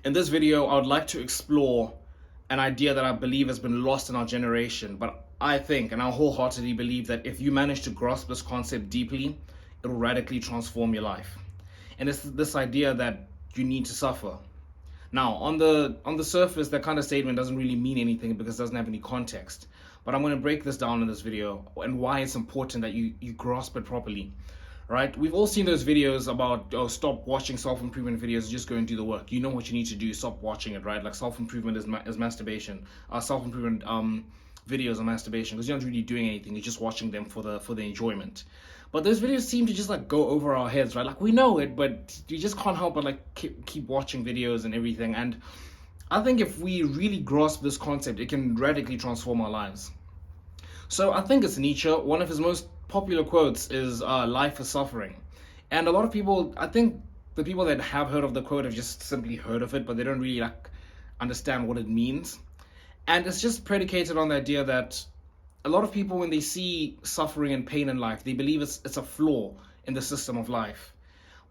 In this video, I would like to explore an idea that I believe has been lost in our generation, but I think and I wholeheartedly believe that if you manage to grasp this concept deeply, it will radically transform your life. And it's this idea that you need to suffer. Now, on the surface, that kind of statement doesn't really mean anything because it doesn't have any context. But I'm going to break this down in this video and why it's important that you grasp it properly. Right? We've all seen those videos about, oh, stop watching self-improvement videos, just go and do the work. You know what you need to do, stop watching it, right? Like self-improvement is masturbation. Self-improvement videos are masturbation because you're not really doing anything. You're just watching them for the enjoyment. But those videos seem to just like go over our heads, right? Like we know it, but you just can't help but like keep watching videos and everything. And I think if we really grasp this concept, it can radically transform our lives. So I think it's Nietzsche. One of his most popular quotes is life is suffering. And a lot of people, I think the people that have heard of the quote have just simply heard of it, but they don't really like understand what it means. And it's just predicated on the idea that a lot of people, when they see suffering and pain in life, they believe it's a flaw in the system of life.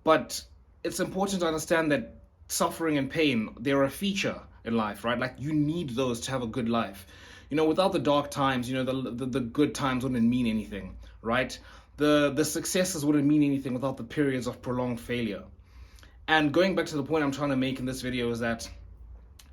But it's important to understand that suffering and pain, they're a feature in life, right? Like you need those to have a good life. You know, without the dark times, you know, the good times wouldn't mean anything, right? The successes wouldn't mean anything without the periods of prolonged failure. And going back to the point I'm trying to make in this video is that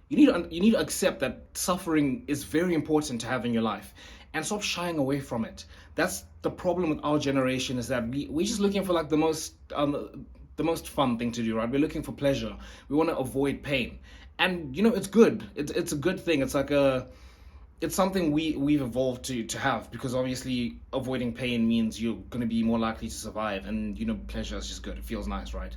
you need to accept that suffering is very important to have in your life and stop shying away from it. That's the problem with our generation, is that we're just looking for like the most fun thing to do, right? We're looking for pleasure. We want to avoid pain. And you know, it's good. It's a good thing. It's something we've evolved to have, because obviously avoiding pain means you're going to be more likely to survive, and you know, pleasure is just good. It feels nice, right?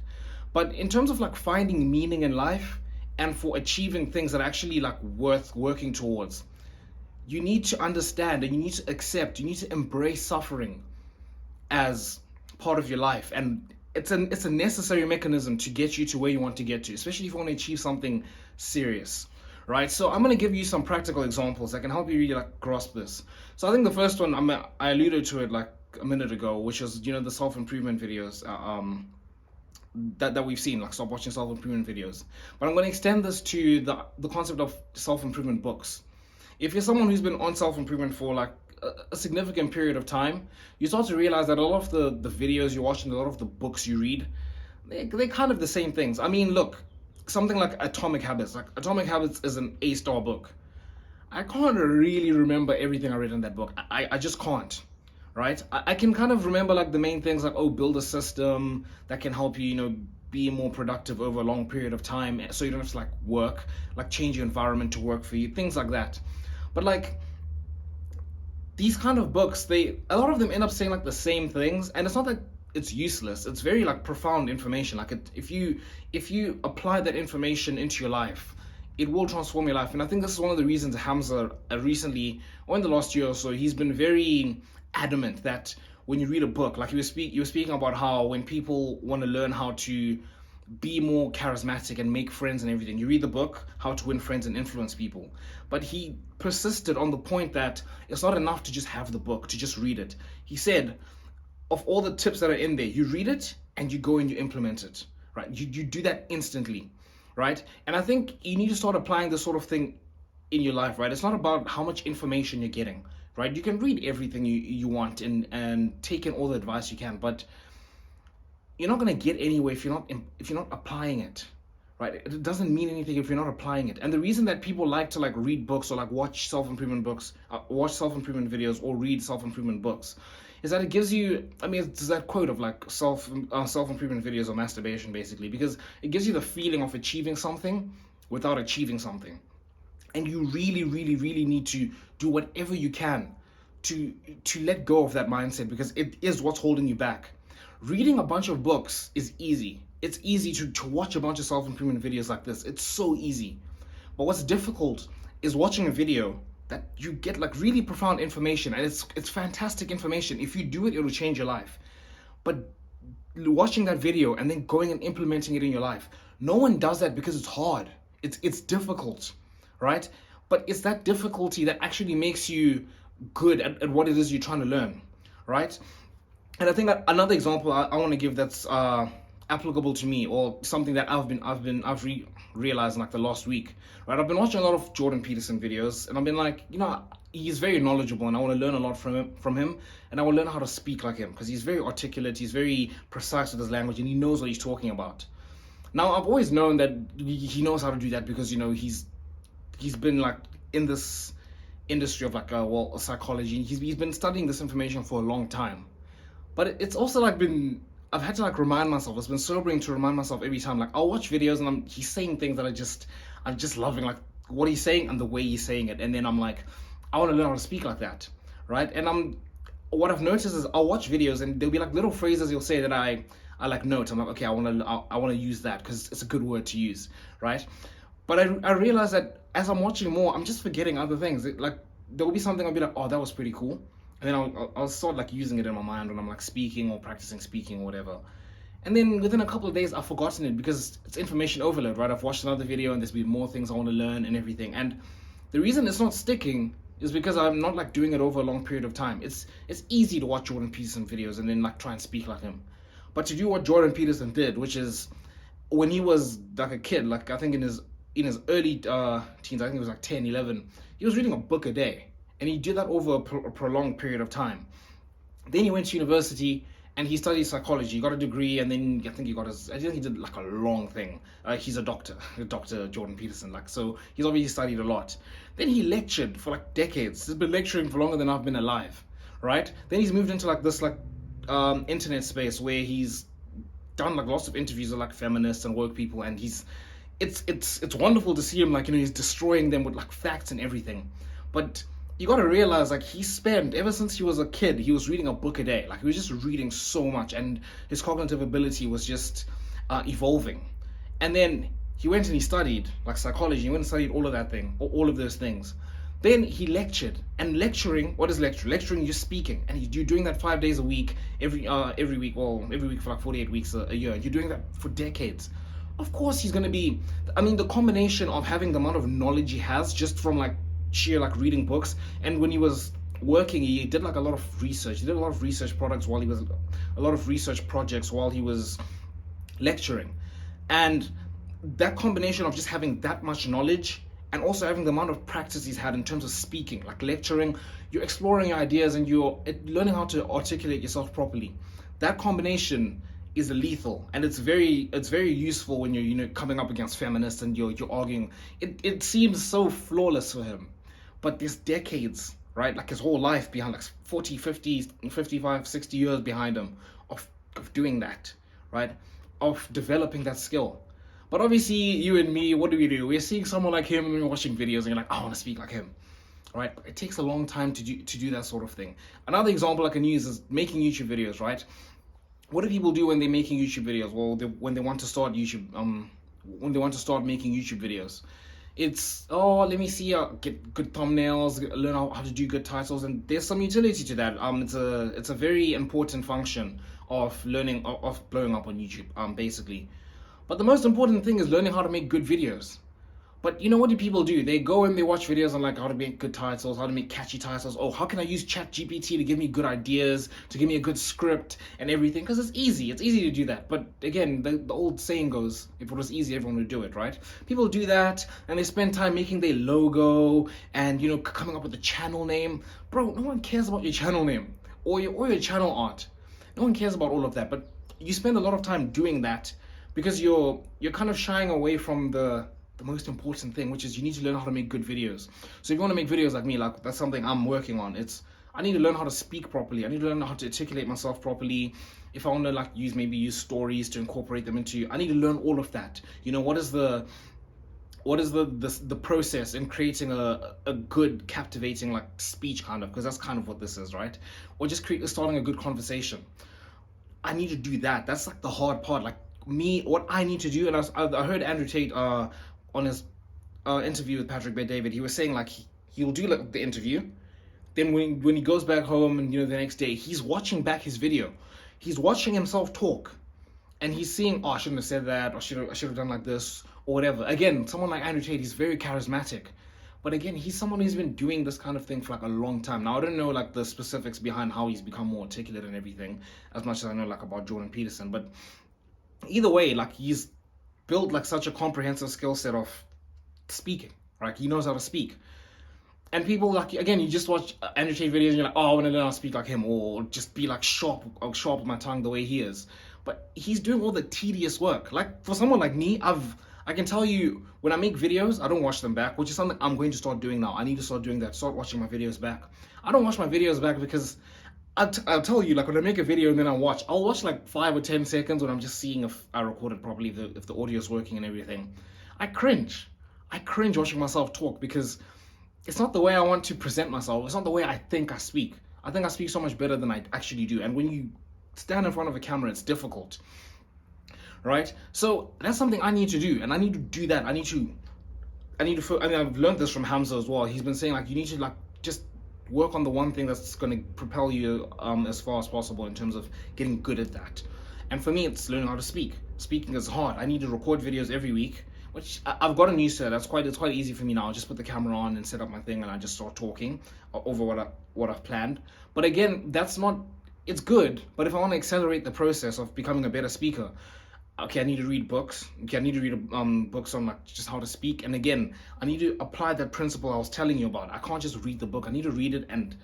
But in terms of like finding meaning in life and for achieving things that are actually like worth working towards, you need to understand and you need to accept, you need to embrace suffering as part of your life. And it's a necessary mechanism to get you to where you want to get to, especially if you want to achieve something serious. Right, so I'm going to give you some practical examples that can help you really like grasp this. So I think the first one, I alluded to it like a minute ago, which is, you know, the self-improvement videos that we've seen, like stop watching self-improvement videos. But I'm going to extend this to the concept of self-improvement books. If you're someone who's been on self-improvement for like a significant period of time, you start to realize that a lot of the videos you watch and a lot of the books you read, they're kind of the same things. I mean, look, something like Atomic Habits. Like Atomic Habits is an A-star book. I can't really remember everything I read in that book. I just can't, right? I can kind of remember like the main things, like, oh, build a system that can help you, you know, be more productive over a long period of time, so you don't have to like work, like change your environment to work for you, things like that. But like these kind of books, a lot of them end up saying like the same things, and it's not that it's useless. It's very like profound information. Like if you apply that information into your life, it will transform your life. And I think this is one of the reasons Hamza recently, or in the last year or so, he's been very adamant that when you read a book, like you were speaking about how when people want to learn how to be more charismatic and make friends and everything, you read the book How to Win Friends and Influence People. But he persisted on the point that it's not enough to just have the book, to just read it. He said, of all the tips that are in there, you read it and you go and you implement it, right? You do that instantly, right? And I think you need to start applying this sort of thing in your life, right? It's not about how much information you're getting, right? You can read everything you want and take in all the advice you can, but you're not going to get anywhere if you're not applying it, right? It doesn't mean anything if you're not applying it. And the reason that people like to like read books or like watch self-improvement books, watch self-improvement videos or read self-improvement books is that it gives you, I mean, it's that quote of like self-improvement videos or masturbation, basically, because it gives you the feeling of achieving something without achieving something. And you really, really, really need to do whatever you can to let go of that mindset, because it is what's holding you back. Reading a bunch of books is easy. It's easy to watch a bunch of self-improvement videos like this. It's so easy. But what's difficult is watching a video that you get like really profound information, and it's fantastic information. If you do it, it'll change your life. But watching that video and then going and implementing it in your life, no one does that because it's hard. It's difficult, right? But it's that difficulty that actually makes you good at what it is you're trying to learn, right? And I think that another example I want to give that's applicable to me, or something that I've realized in like the last week, right? I've been watching a lot of Jordan Peterson videos, and I've been like, he's very knowledgeable, and I want to learn a lot from him, and I want to learn how to speak like him, because he's very articulate, he's very precise with his language, and he knows what he's talking about. Now, I've always known that he knows how to do that because he's been like in this industry of like psychology. He's been studying this information for a long time. But it's also like I've had to like remind myself. It's been sobering to remind myself every time. Like, I'll watch videos and he's saying things that I'm just loving, like what he's saying and the way he's saying it. And then I'm like, I want to learn how to speak like that, right? And what I've noticed is I'll watch videos and there'll be like little phrases he'll say that I like note. I'm like, okay, I want to use that because it's a good word to use, right? But I realize that as I'm watching more, I'm just forgetting other things. Like, there will be something I'll be like, oh, that was pretty cool, and then I'll start like using it in my mind when I'm like speaking or practicing speaking or whatever. And then within a couple of days, I've forgotten it because it's information overload, right? I've watched another video and there's been more things I want to learn and everything. And the reason it's not sticking is because I'm not like doing it over a long period of time. It's easy to watch Jordan Peterson videos and then like try and speak like him. But to do what Jordan Peterson did, which is when he was like a kid, like I think in his early teens, I think it was like 10, 11, he was reading a book a day. And he did that over a prolonged period of time. Then he went to university and he studied psychology. He got a degree, and then I think he did like a long thing. He's a doctor, Dr. Jordan Peterson. Like, so he's obviously studied a lot. Then he lectured for like decades. He's been lecturing for longer than I've been alive, right? Then he's moved into like this internet space where he's done like lots of interviews with like feminists and woke people, and it's wonderful to see him, like, he's destroying them with like facts and everything. But you got to realize, like, he spent, ever since he was a kid, he was reading a book a day. Like, he was just reading so much, and his cognitive ability was just evolving. And then he went and he studied like psychology. He went and studied all of those things. Then he lectured. And lecturing, what is lecturing? Lecturing, you're speaking, and you're doing that 5 days a week, every week for like 48 weeks a year. And you're doing that for decades. Of course he's going to be, the combination of having the amount of knowledge he has just from like sheer like reading books, and when he was working, he did like a lot of research. He did a lot of research projects while he was lecturing. And that combination of just having that much knowledge and also having the amount of practice he's had in terms of speaking, like lecturing, you're exploring your ideas and you're learning how to articulate yourself properly. That combination is lethal, and it's very useful when you're coming up against feminists and you're arguing. It seems so flawless for him, but there's decades, right? Like his whole life behind, like 40, 50, 55, 60 years behind him of doing that, right? Of developing that skill. But obviously, you and me, what do? We're seeing someone like him and we're watching videos and you're like, I want to speak like him, right? But it takes a long time to do that sort of thing. Another example I can use is making YouTube videos, right? What do people do when they're making YouTube videos? Well, when they want to start making YouTube videos, it's, let me see, get good thumbnails, learn how to do good titles, and there's some utility to that. It's a very important function of learning, of blowing up on YouTube, basically. But the most important thing is learning how to make good videos. But what do people do? They go and they watch videos on like how to make good titles, how to make catchy titles. Oh, how can I use ChatGPT to give me good ideas, to give me a good script and everything? Because it's easy. It's easy to do that. But again, the old saying goes, if it was easy, everyone would do it, right? People do that and they spend time making their logo and, coming up with a channel name. Bro, no one cares about your channel name or your channel art. No one cares about all of that. But you spend a lot of time doing that because you're kind of shying away from the most important thing, which is you need to learn how to make good videos. So if you want to make videos like me, like that's something I'm working on. I need to learn how to speak properly. I need to learn how to articulate myself properly. If I want to like use stories to incorporate them into, I need to learn all of that. What is the process in creating a good, captivating like speech, kind of, because that's kind of what this is, right? Or just starting a good conversation. I need to do that. That's like the hard part. Like me, what I need to do, and I heard Andrew Tate on his interview with Patrick Bet-David, he was saying like he'll do like the interview, then when he goes back home and the next day, he's watching back his video, he's watching himself talk, and he's seeing, I shouldn't have said that, or I should have done like this or whatever. Again, someone like Andrew Tate, he's very charismatic, but again, he's someone who's been doing this kind of thing for like a long time. Now I don't know like the specifics behind how he's become more articulate and everything as much as I know like about Jordan Peterson, but either way, like he's built like such a comprehensive skill set of speaking, right? He knows how to speak. And people, like, again, you just watch Andrew Tate videos and you're like, oh, I want to learn how to speak like him, or just be like sharp with my tongue the way he is. But he's doing all the tedious work. Like, for someone like me, I can tell you, when I make videos, I don't watch them back, which is something I'm going to start doing now. I need to start doing that, start watching my videos back. I don't watch my videos back because I'll tell you, like, when I make a video and then I'll watch like 5 or 10 seconds when I'm just seeing if I recorded properly, if the audio is working and everything. I cringe watching myself talk, because it's not the way I want to present myself. It's not the way I think I speak. I think I speak so much better than I actually do. And when you stand in front of a camera, it's difficult, right? So that's something I need to do, and I need to do that. I mean, I've learned this from Hamza as well. He's been saying, like, you need to, like, just work on the one thing that's going to propel you as far as possible in terms of getting good at that. And for me, it's learning how to speak. Speaking is hard. I need to record videos every week, which I've gotten used to. It's quite easy for me now. I just put the camera on and set up my thing, and I just start talking over what I've planned. But again, it's good, but if I want to accelerate the process of becoming a better speaker, okay, I need to read books. Okay, I need to read books on, like, just how to speak. And again, I need to apply that principle I was telling you about. I can't just read the book. I need to read it and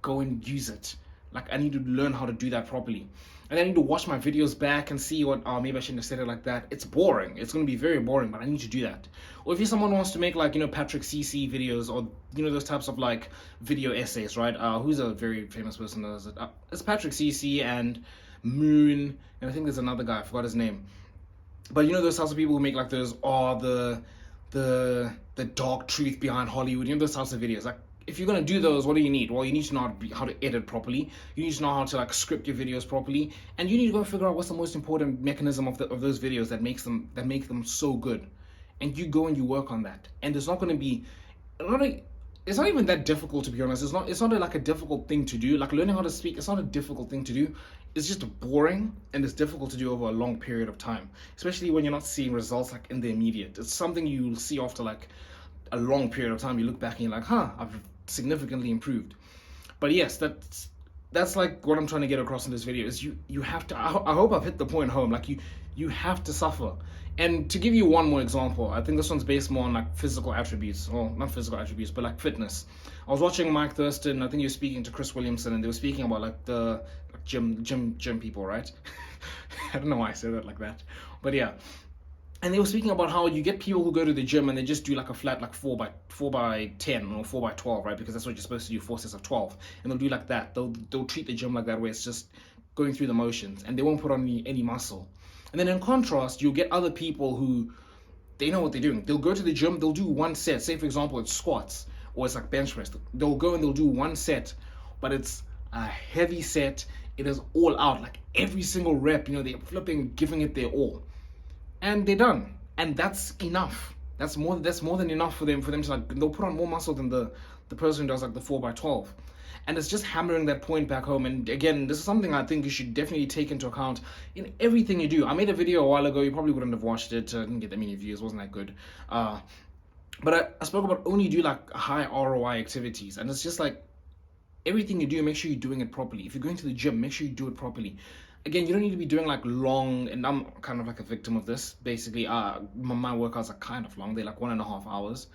go and use it. Like, I need to learn how to do that properly. And I need to watch my videos back and see what, maybe I shouldn't have said it like that. It's boring. It's going to be very boring, but I need to do that. Or if you're someone who wants to make, like, Patrick CC videos, or, those types of, like, video essays, right? Who's a very famous person that does it? It's Patrick CC and Moon, and I think there's another guy, I forgot his name. But those types of people who make, like, those, the dark truth behind Hollywood, those types of videos. Like, if you're going to do those, what do you need? Well, you need to know how to edit properly. You need to know how to, like, script your videos properly, and you need to go figure out what's the most important mechanism of those videos that make them so good. And you go and you work on that. And it's not going to be, it's not even that difficult, to be honest. It's not like a difficult thing to do. Like, learning how to speak, it's not a difficult thing to do. It's just boring, and it's difficult to do over a long period of time, especially when you're not seeing results, like, in the immediate. It's something you'll see after, like, a long period of time. You look back and you're like, I've significantly improved. But yes, that's like what I'm trying to get across in this video, is you have to, I hope I've hit the point home. Like, you have to suffer. And to give you one more example, I think this one's based more on, like, physical attributes, or not physical attributes, but, like, fitness. I was watching Mike Thurston. I think he was speaking to Chris Williamson, and they were speaking about, like, the gym people, right? I don't know why I said that like that, but yeah. And they were speaking about how you get people who go to the gym and they just do, like, a flat, like, 4 by 10 or 4 by 12, right? Because that's what you're supposed to do, 4 sets of 12. And they'll do like that. They'll treat the gym like that, where it's just going through the motions, and they won't put on any muscle. And then in contrast, you'll get other people who, they know what they're doing. They'll go to the gym, they'll do one set. Say, for example, it's squats, or it's like bench press. They'll go and they'll do one set, but it's a heavy set. It is all out, like, every single rep, they're flipping, giving it their all. And they're done. And that's enough. That's more than enough for them to, like, they'll put on more muscle than the person who does, like, the 4 by 12. And it's just hammering that point back home. And again, this is something I think you should definitely take into account in everything you do. I made a video a while ago. You probably wouldn't have watched it. I didn't get that many views. It wasn't that good. But I spoke about only do, like, high ROI activities. And it's just like, everything you do, make sure you're doing it properly. If you're going to the gym, make sure you do it properly. Again, you don't need to be doing, like, long, and I'm kind of like a victim of this, basically. My workouts are kind of long. They're like 1.5 hours.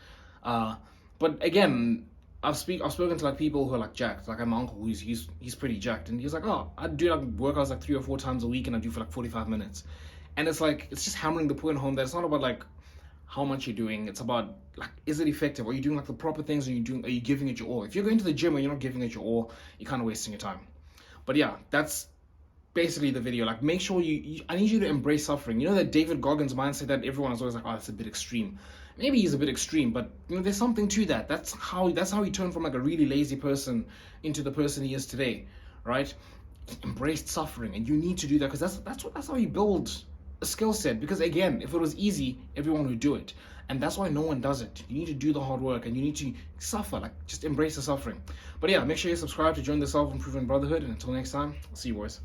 But again, I've spoken to, like, people who are, like, jacked. Like, my uncle, he's pretty jacked, and he's like, I do, like, workouts like 3 or 4 times a week, and I do for like 45 minutes. And it's like, it's just hammering the point home that it's not about, like, how much you're doing. It's about, like, is it effective? Are you doing, like, the proper things? Are you giving it your all? If you're going to the gym and you're not giving it your all, you're kind of wasting your time. But yeah, that's basically the video. Like, make sure I need you to embrace suffering. That David Goggins mindset that everyone is always like, that's a bit extreme. Maybe he's a bit extreme, but there's something to that. That's how he turned from, like, a really lazy person into the person he is today, right? He embraced suffering, and you need to do that, because that's how you build a skill set. Because again, if it was easy, everyone would do it, and that's why no one does it. You need to do the hard work, and you need to suffer. Like, just embrace the suffering. But yeah, make sure you subscribe to join the Self-Improvement Brotherhood, and until next time, I'll see you boys.